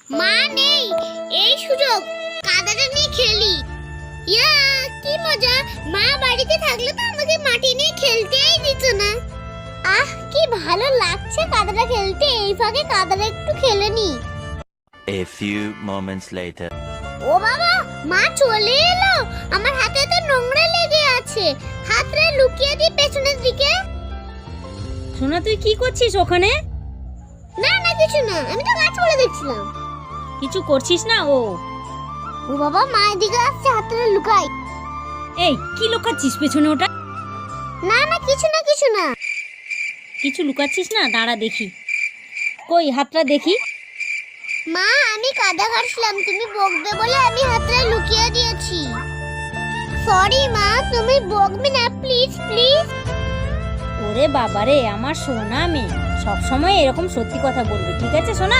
মা নেই, এই সুযোগ কাদাটা নিয়ে খেলি। ইয়া কি মজা, মা বাড়িতে থাকলে তো আমাকে মাটি নিয়ে খেলতেই দিত না। আহ কি ভালো লাগছে কাদাটা খেলতে, এই ফাঁকে কাদাটা একটু খেলে নি। A few moments later. ও বাবা, মা চলে এলো, আমার হাতে তো নোংরা লেগে আছে, হাতটা লুকিয়ে দি পেছনের দিকে। সোনা তুই কি করছিস ওখানে? না না কিছু না, আমি তো গাছগুলো দেখছিলাম। কিছু করছিস না? ও ও বাবা, মা এদিকে আসছে, হাতটা লুকাই। এই কি লুকাচ্ছিস পেছনে ওটা? না না কিছু না কিছু না। কিছু লুকাচ্ছিস না? দাঁড়া দেখি, কই হাতটা দেখি। মা আমি কাদা কাটছিলাম, তুমি বকবে বলে আমি হাতটা লুকিয়ে দিয়েছি। সরি মা, তুমি বকবে না প্লিজ প্লিজ। ওরে বাবারে, আমার সোনা মেয়ে, সব সময় এরকম সত্যি কথা বলবি, ঠিক আছে সোনা?